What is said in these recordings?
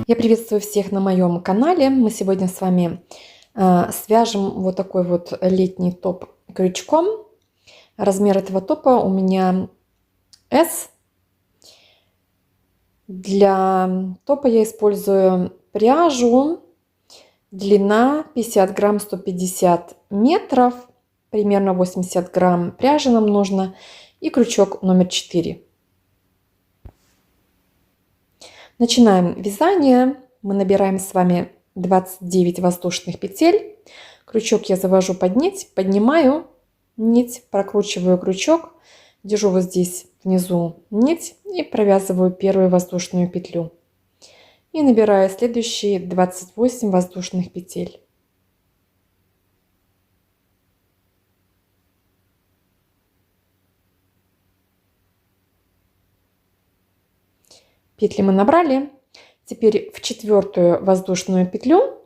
Я приветствую всех на моем канале. Мы сегодня с вами свяжем вот такой вот летний топ крючком. Размер этого топа у меня S. Для топа я использую пряжу. Длина 50 грамм 150 метров. Примерно 80 грамм пряжи нам нужно. И крючок номер 4. Начинаем вязание. Мы набираем с вами 29 воздушных петель. Крючок я завожу под нить, поднимаю нить, прокручиваю крючок, держу вот здесь внизу нить и провязываю первую воздушную петлю. И набираю следующие 28 воздушных петель. Петли мы набрали. Теперь в четвертую воздушную петлю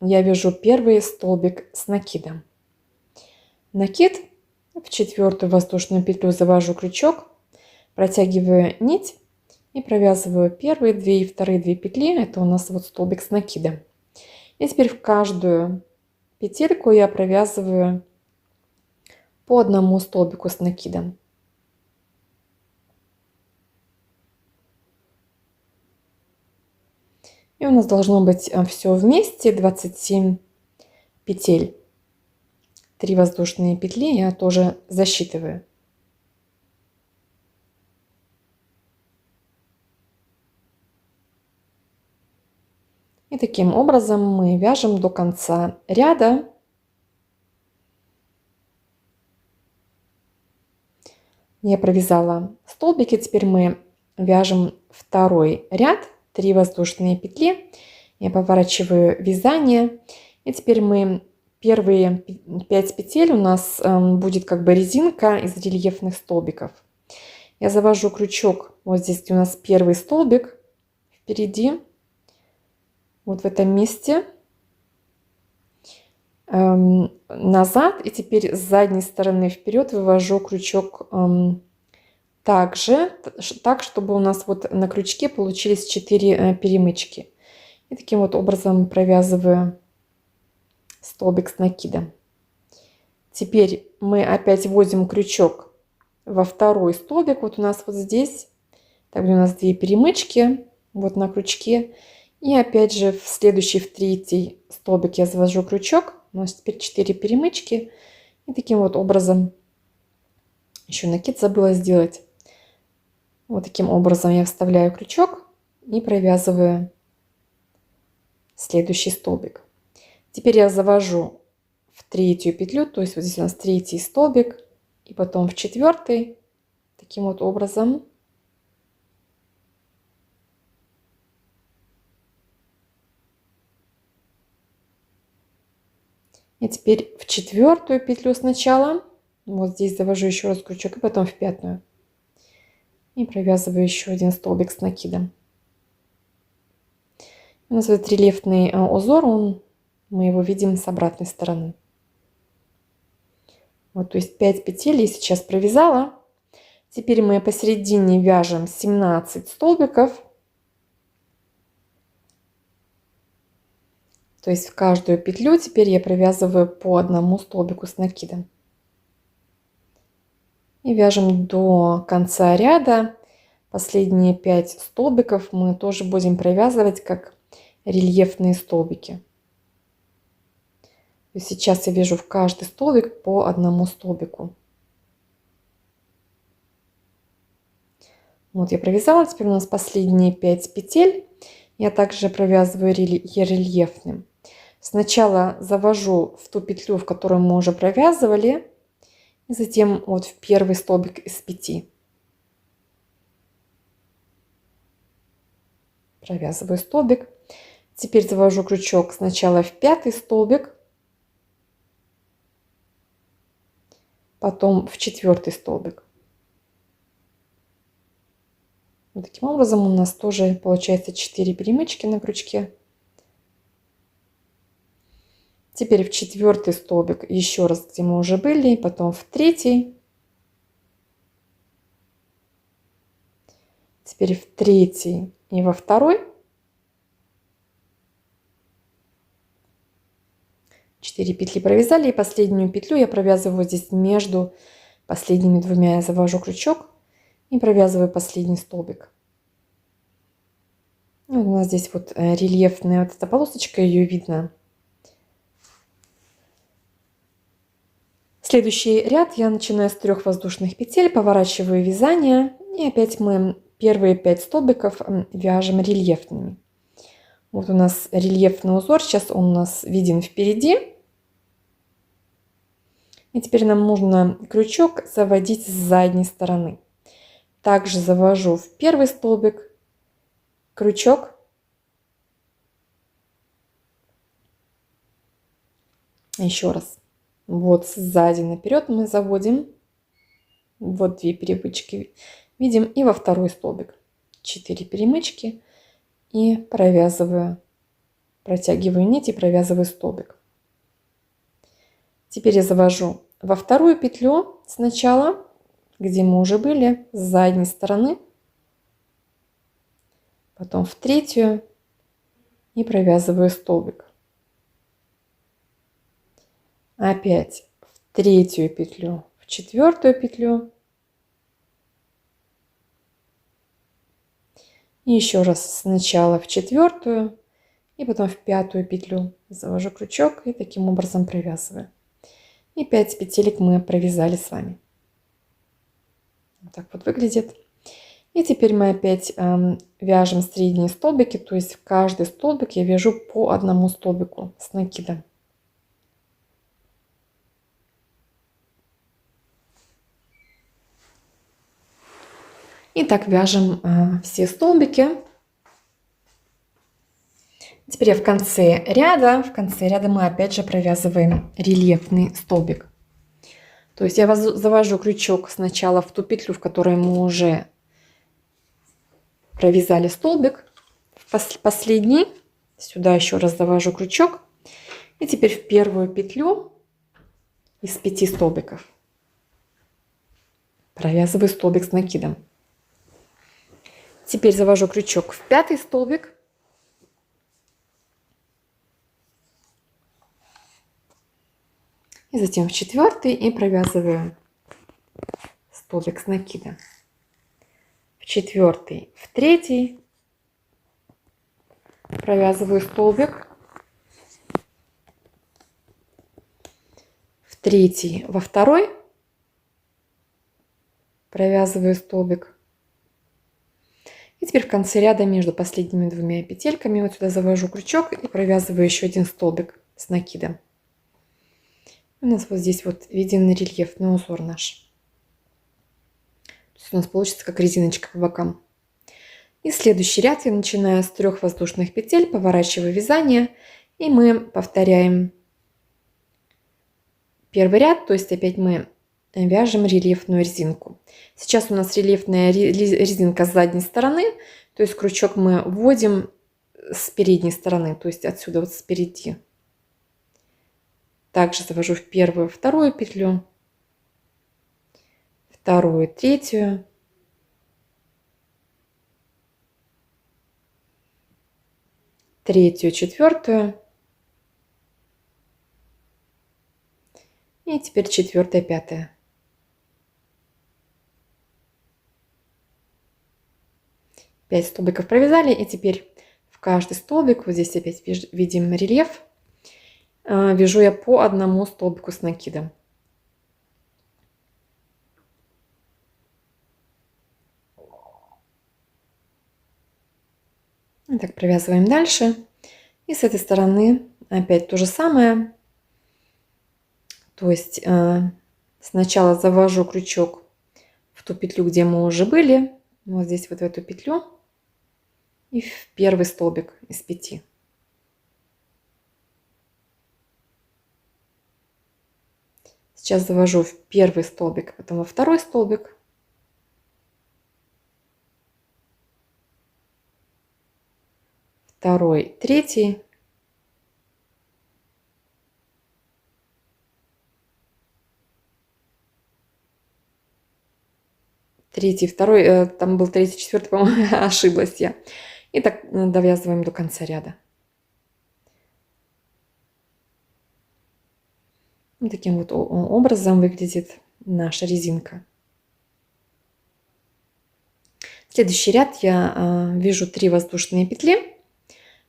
я вяжу первый столбик с накидом. Накид, в четвертую воздушную петлю завожу крючок, протягиваю нить и провязываю первые 2 и вторые 2 петли. Это у нас вот столбик с накидом. И теперь в каждую петельку я провязываю по одному столбику с накидом. И у нас должно быть все вместе 27 петель. 3 воздушные петли я тоже засчитываю. И таким образом мы вяжем до конца ряда. Я провязала столбики, теперь мы вяжем второй ряд. 3 воздушные петли. Я поворачиваю вязание. И теперь мы первые 5 петель у нас будет как бы резинка из рельефных столбиков. Я завожу крючок вот здесь, где у нас первый столбик впереди, вот в этом месте, назад, и теперь с задней стороны вперед вывожу крючок также, так, чтобы у нас вот на крючке получились 4 перемычки. И таким вот образом провязываю столбик с накидом. Теперь мы опять вводим крючок во второй столбик. Вот у нас вот здесь, так, где у нас 2 перемычки, вот на крючке. И опять же в следующий, в третий столбик я завожу крючок. У нас теперь 4 перемычки. И таким вот образом, еще накид забыла сделать. Вот таким образом я вставляю крючок и провязываю следующий столбик. Теперь я завожу в третью петлю, то есть вот здесь у нас третий столбик, и потом в четвертый, таким вот образом. И теперь в четвертую петлю сначала, вот здесь завожу еще раз крючок, и потом в пятую. И провязываю еще один столбик с накидом. У нас этот рельефный узор, мы его видим с обратной стороны. Вот, то есть 5 петель я сейчас провязала. Теперь мы посередине вяжем 17 столбиков. То есть в каждую петлю теперь я провязываю по одному столбику с накидом. И вяжем до конца ряда. Последние 5 столбиков мы тоже будем провязывать как рельефные столбики. То есть сейчас я вяжу в каждый столбик по одному столбику. Вот я провязала, теперь у нас последние 5 петель. Я также провязываю рельефным. Сначала завожу в ту петлю, в которую мы уже провязывали, и затем вот в первый столбик из 5. Провязываю столбик. Теперь завожу крючок сначала в 5 столбик, потом в 4 столбик. Вот таким образом у нас тоже получается 4 перемычки на крючке. Теперь в 4 столбик еще раз, где мы уже были, потом в 3. Теперь в 3 и во 2. 4 петли провязали, и последнюю петлю я провязываю здесь между последними двумя. Я завожу крючок и провязываю последний столбик. И вот у нас здесь вот рельефная вот эта полосочка, ее видно. Следующий ряд я начинаю с 3 воздушных петель, поворачиваю вязание, и опять мы первые 5 столбиков вяжем рельефными. Вот у нас рельефный узор, сейчас он у нас виден впереди. И теперь нам нужно крючок заводить с задней стороны. Также завожу в первый столбик крючок. Еще раз. Вот сзади наперед мы заводим. Вот 2 перемычки видим. И во второй столбик 4 перемычки. И провязываю, протягиваю нить и провязываю столбик. Теперь я завожу во вторую петлю сначала, где мы уже были, с задней стороны. Потом в третью и провязываю столбик. Опять в третью петлю, в четвертую петлю. И еще раз сначала в четвертую и потом в пятую петлю завожу крючок и таким образом провязываю. И 5 петелек мы провязали с вами. Вот так вот выглядит. И теперь мы опять вяжем средние столбики, то есть в каждый столбик я вяжу по одному столбику с накидом. И так вяжем все столбики. Теперь в конце ряда мы опять же провязываем рельефный столбик. То есть я завожу крючок сначала в ту петлю, в которой мы уже провязали столбик, в последний. Сюда еще раз завожу крючок. И теперь в первую петлю из 5 столбиков провязываю столбик с накидом. Теперь завожу крючок в 5 столбик. И затем в 4 и провязываю столбик с накида. В 4, в 3 провязываю столбик. В 3, во 2 провязываю столбик. И теперь в конце ряда между последними двумя петельками вот сюда завожу крючок и провязываю еще один столбик с накидом. У нас вот здесь вот виден рельефный узор наш. То есть у нас получится как резиночка по бокам. И следующий ряд я начинаю с 3 воздушных петель, поворачиваю вязание, и мы повторяем первый ряд, то есть опять мы вяжем рельефную резинку. Сейчас у нас рельефная резинка с задней стороны, то есть крючок мы вводим с передней стороны, то есть отсюда вот спереди. Также завожу в первую, вторую петлю, вторую, третью, третью, четвертую. И теперь 4, 5. Пять столбиков провязали, и теперь в каждый столбик, вот здесь опять видим рельеф, вяжу я по одному столбику с накидом. И так провязываем дальше. И с этой стороны опять то же самое. То есть сначала завожу крючок в ту петлю, где мы уже были, вот здесь вот в эту петлю, и в первый столбик из 5. Сейчас завожу в первый столбик, потом во второй столбик. Второй, третий. Третий, второй, там был третий, четвертый, по-моему, ошиблась я. И так довязываем до конца ряда. Вот таким вот образом выглядит наша резинка. Следующий ряд я вяжу 3 воздушные петли,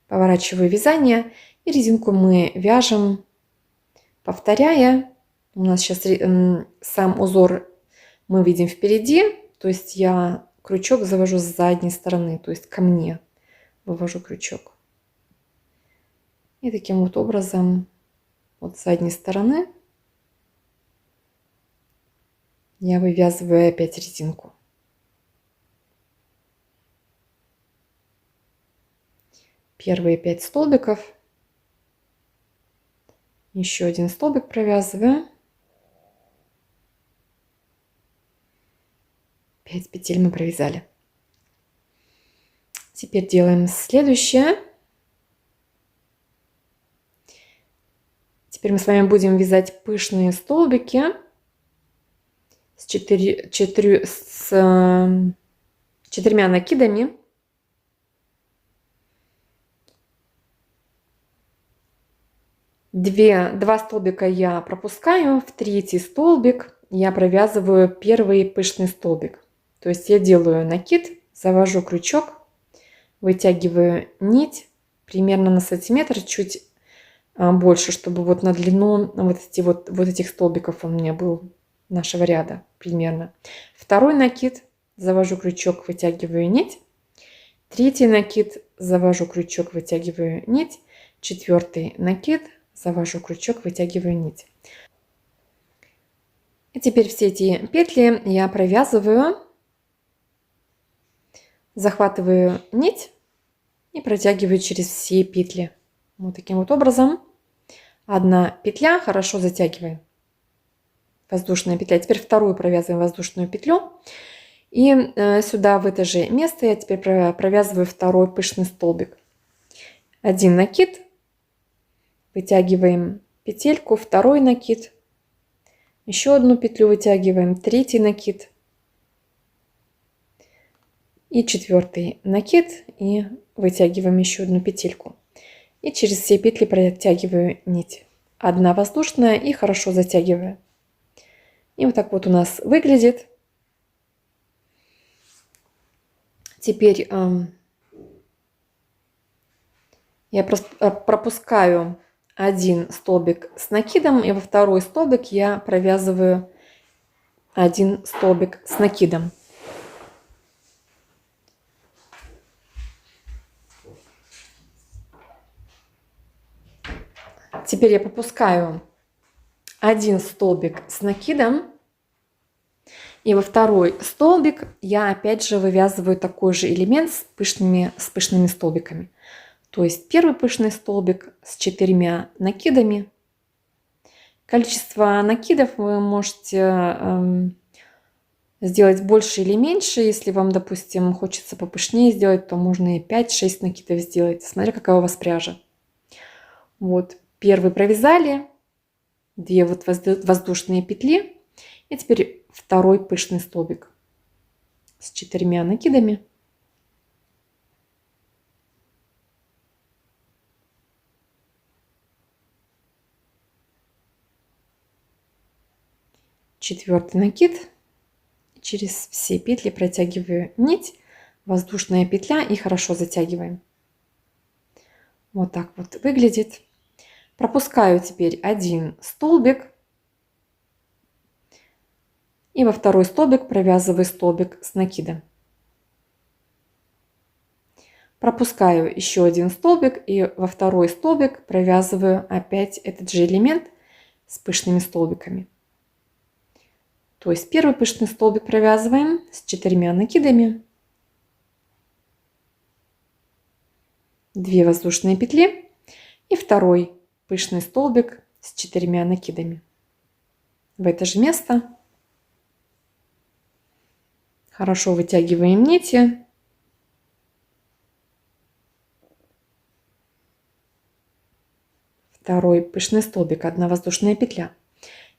поворачиваю вязание, и резинку мы вяжем, повторяя. У нас сейчас сам узор мы видим впереди, то есть я крючок завожу с задней стороны, то есть ко мне вывожу крючок. И таким вот образом вот с задней стороны я вывязываю опять резинку. Первые 5 столбиков. Еще один столбик провязываю. 5 петель мы провязали. Теперь делаем следующее. Теперь мы с вами будем вязать пышные столбики с 4 накидами. Два столбика я пропускаю, в третий столбик я провязываю первый пышный столбик. То есть я делаю накид, завожу крючок, вытягиваю нить примерно на сантиметр, чуть больше, чтобы вот на длину вот этих столбиков у меня был нашего ряда примерно. Второй накид, завожу крючок, вытягиваю нить. Третий накид, завожу крючок, вытягиваю нить. Четвертый накид, завожу крючок, вытягиваю нить. И теперь все эти петли я провязываю, захватываю нить и протягиваю через все петли. Вот таким вот образом. Одна петля, хорошо затягиваем. Воздушная петля. Теперь вторую провязываем воздушную петлю. И сюда, в это же место, я теперь провязываю второй пышный столбик. Один накид. Вытягиваем петельку, второй накид, еще одну петлю вытягиваем, третий накид и четвертый накид, и вытягиваем еще одну петельку. И через все петли протягиваю нить. Одна воздушная и хорошо затягиваю. И вот так вот у нас выглядит. Теперь я пропускаю один столбик с накидом, и во второй столбик я провязываю один столбик с накидом. Теперь я пропускаю один столбик с накидом, и во второй столбик я опять же вывязываю такой же элемент с пышными столбиками. То есть первый пышный столбик с 4 накидами. Количество накидов вы можете сделать больше или меньше. Если вам, допустим, хочется попышнее сделать, то можно и 5-6 накидов сделать, смотря какая у вас пряжа. Вот, первый провязали, 2 вот воздушные петли. И теперь второй пышный столбик с 4 накидами. Четвертый накид, через все петли протягиваю нить, воздушная петля и хорошо затягиваем. Вот так вот выглядит. Пропускаю теперь один столбик и во второй столбик провязываю столбик с накидом. Пропускаю еще один столбик и во второй столбик провязываю опять этот же элемент с пышными столбиками. То есть первый пышный столбик провязываем с 4 накидами, 2 воздушные петли и второй пышный столбик с 4 накидами. В это же место хорошо вытягиваем нити. Второй пышный столбик, 1 воздушная петля.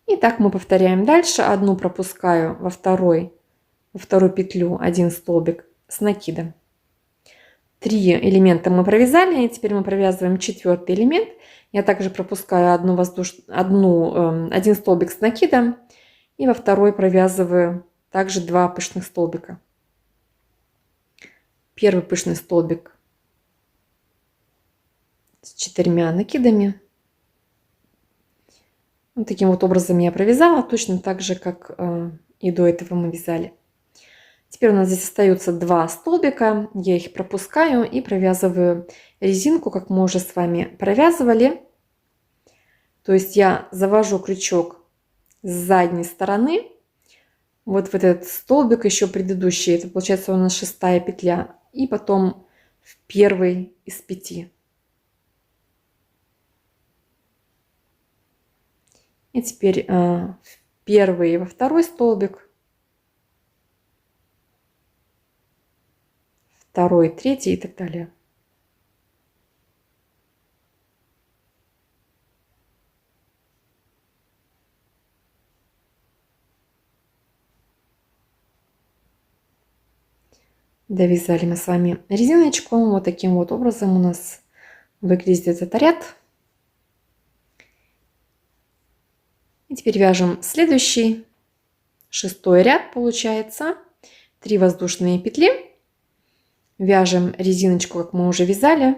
И так мы повторяем дальше. Одну пропускаю во вторую петлю 1 столбик с накидом. 3 элемента мы провязали, и теперь мы провязываем 4-й элемент. Я также пропускаю один столбик с накидом, и во второй провязываю также 2 пышных столбика. Первый пышный столбик с 4 накидами. Вот таким вот образом я провязала, точно так же, как и до этого мы вязали. Теперь у нас здесь остаются 2 столбика, я их пропускаю и провязываю резинку, как мы уже с вами провязывали. То есть я завожу крючок с задней стороны, вот в этот столбик еще предыдущий, это получается у нас 6-я петля, и потом в первый из 5. И теперь в первый и во второй столбик, второй, третий и так далее. Довязали мы с вами резиночку. Вот таким вот образом у нас выглядит этот ряд. И теперь вяжем следующий, 6-й ряд получается. 3 воздушные петли. Вяжем резиночку, как мы уже вязали,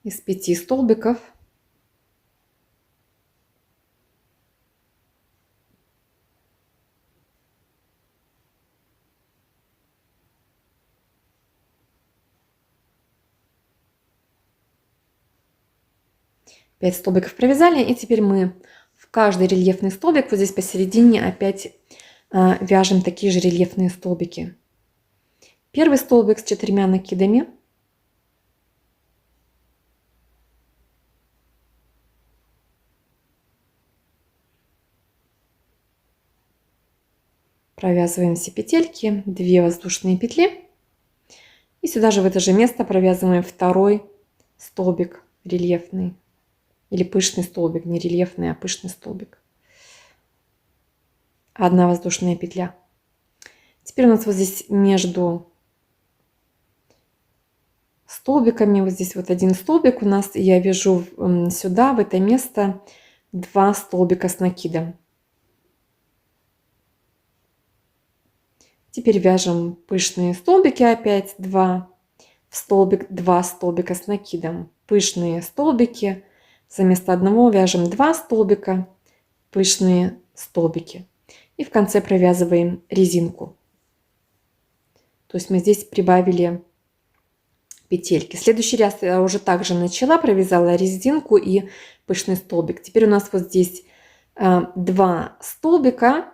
из 5 столбиков. Пять столбиков провязали, и теперь мы в каждый рельефный столбик вот здесь посередине опять вяжем такие же рельефные столбики. Первый столбик с 4 накидами. Провязываем все петельки, 2 воздушные петли. И сюда же в это же место провязываем второй столбик рельефный. Или пышный столбик, не рельефный, а пышный столбик. 1 воздушная петля. Теперь у нас вот здесь между столбиками, вот здесь вот один столбик у нас, я вяжу сюда, в это место, 2 столбика с накидом. Теперь вяжем пышные столбики опять 2 в столбик, 2 столбика с накидом. Пышные столбики, за место одного вяжем 2 столбика, пышные столбики. И в конце провязываем резинку. То есть мы здесь прибавили петельки. Следующий ряд я уже также начала, провязала резинку и пышный столбик. Теперь у нас вот здесь 2 столбика.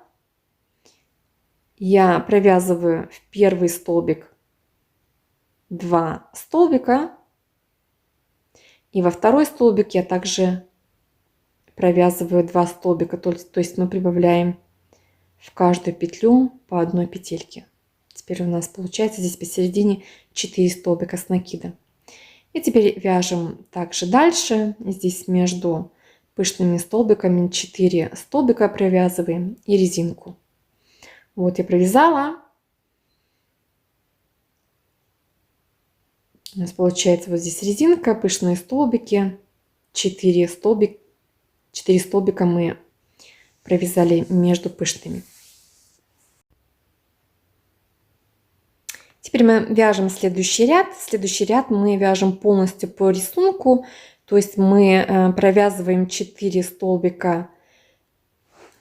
Я провязываю в первый столбик 2 столбика. И во второй столбик я также провязываю 2 столбика. То есть мы прибавляем в каждую петлю по 1 петельке. Теперь у нас получается здесь посередине 4 столбика с накидом. И теперь вяжем также дальше. Здесь между пышными столбиками 4 столбика провязываем и резинку. Вот я провязала. У нас получается вот здесь резинка, пышные столбики, 4 столбика мы провязали между пышными. Теперь мы вяжем следующий ряд. Следующий ряд мы вяжем полностью по рисунку. То есть мы провязываем 4 столбика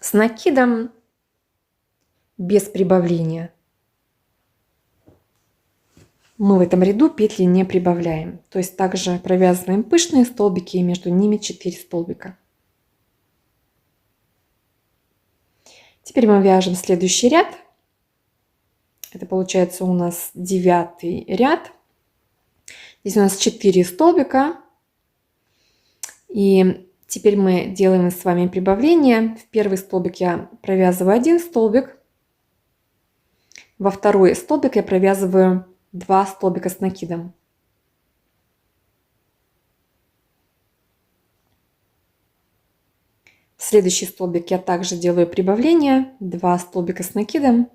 с накидом без прибавления. Мы в этом ряду петли не прибавляем. То есть также провязываем пышные столбики и между ними 4 столбика. Теперь мы вяжем следующий ряд. Это получается у нас 9-й ряд. Здесь у нас 4 столбика. И теперь мы делаем с вами прибавление. В первый столбик я провязываю 1 столбик. Во второй столбик я провязываю 2 столбика с накидом. В следующий столбик я также делаю прибавление, 2 столбика с накидом.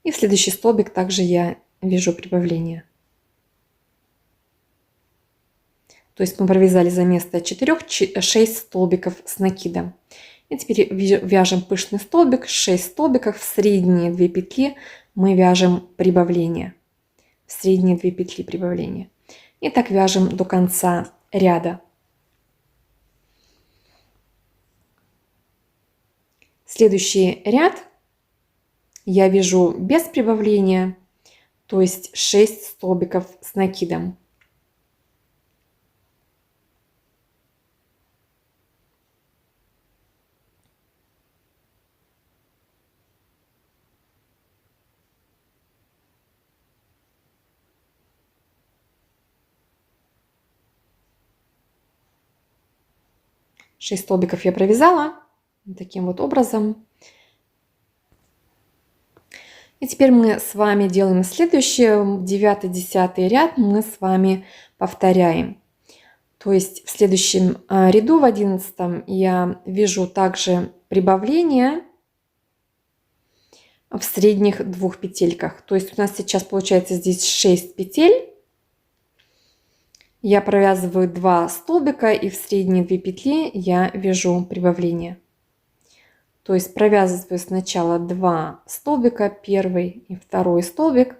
И в следующий столбик также я вяжу прибавление. То есть мы провязали за место 4 6 столбиков с накидом. И теперь вяжем пышный столбик, 6 столбиков, в средние 2 петли мы вяжем прибавление. В средние 2 петли прибавления. И так вяжем до конца ряда. Следующий ряд я вяжу без прибавления, то есть 6 столбиков с накидом. Шесть столбиков я провязала таким вот образом. И теперь мы с вами делаем следующее. 9-10 ряд мы с вами повторяем. То есть в следующем ряду, в 11, я вяжу также прибавление в средних 2 петельках. То есть у нас сейчас получается здесь 6 петель. Я провязываю 2 столбика и в средние 2 петли я вяжу прибавление. То есть провязываю сначала 2 столбика, первый и второй столбик.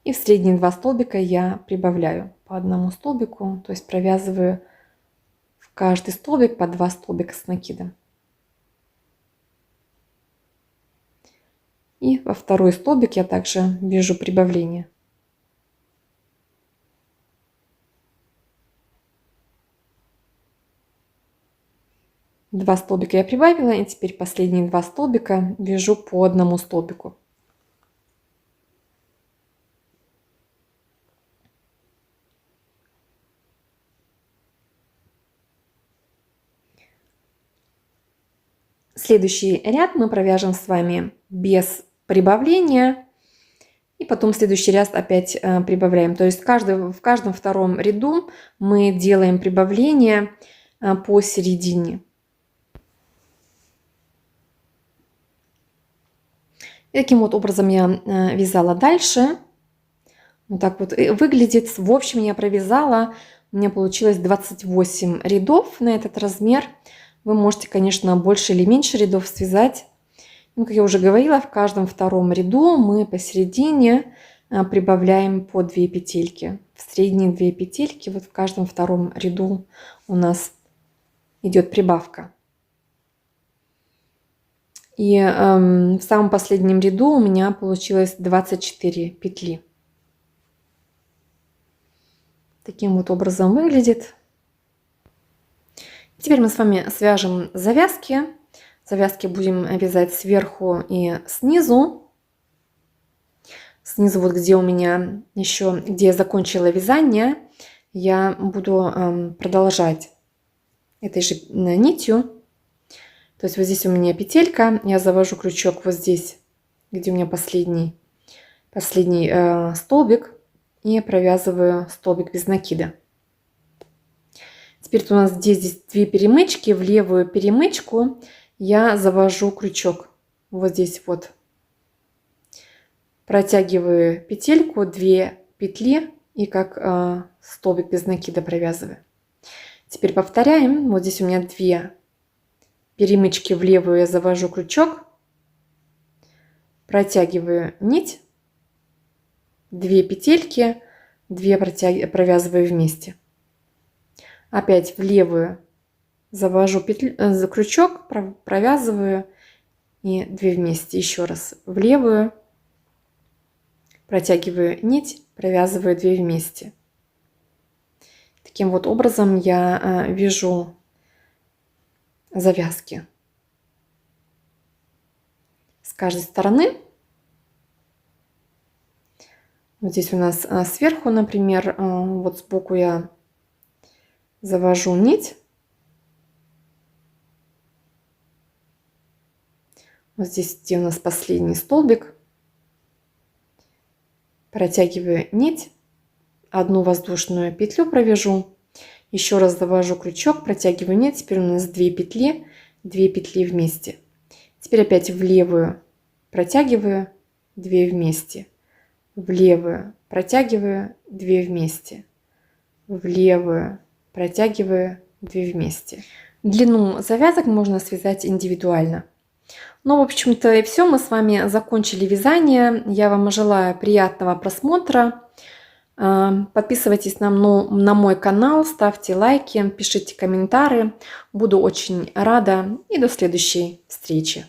И в средние 2 столбика я прибавляю по одному столбику. То есть провязываю в каждый столбик по 2 столбика с накидом. И во второй столбик я также вяжу прибавление. Два столбика я прибавила, и теперь последние 2 столбика вяжу по одному столбику. Следующий ряд мы провяжем с вами без прибавления. И потом следующий ряд опять прибавляем. То есть в каждом втором ряду мы делаем прибавление посередине. И таким вот образом я вязала дальше. Вот так вот выглядит. В общем, я провязала. У меня получилось 28 рядов на этот размер. Вы можете, конечно, больше или меньше рядов связать. Ну, как я уже говорила, в каждом втором ряду мы посередине прибавляем по 2 петельки. В средние 2 петельки. Вот в каждом втором ряду у нас идет прибавка. И в самом последнем ряду у меня получилось 24 петли. Таким вот образом выглядит. Теперь мы с вами свяжем завязки. Завязки будем вязать сверху и снизу. Снизу, вот где у меня еще, где я закончила вязание, я буду продолжать этой же нитью. То есть вот здесь у меня петелька, я завожу крючок вот здесь, где у меня последний столбик, и провязываю столбик без накида. Теперь у нас здесь 2 перемычки, в левую перемычку я завожу крючок. Вот здесь вот протягиваю петельку, 2 петли и как столбик без накида провязываю. Теперь повторяем. Вот здесь у меня 2 перемычки, в левую я завожу крючок, протягиваю нить, 2 петельки, 2 провязываю вместе. Опять в левую завожу крючок, провязываю и 2 вместе. Еще раз в левую протягиваю нить, провязываю 2 вместе. Таким вот образом я вяжу завязки с каждой стороны. Вот здесь у нас сверху, например, вот сбоку я завожу нить. Вот здесь, где у нас последний столбик, протягиваю нить, одну воздушную петлю провяжу, еще раз завожу крючок, протягиваю нить, теперь у нас 2 петли вместе. Теперь опять в левую протягиваю, 2 вместе, в левую, протягиваю, 2 вместе, в левую, протягиваю, 2 вместе. Длину завязок можно связать индивидуально. Ну, в общем-то, и все. Мы с вами закончили вязание. Я вам желаю приятного просмотра. Подписывайтесь на мой канал, ставьте лайки, пишите комментарии. Буду очень рада. И до следующей встречи.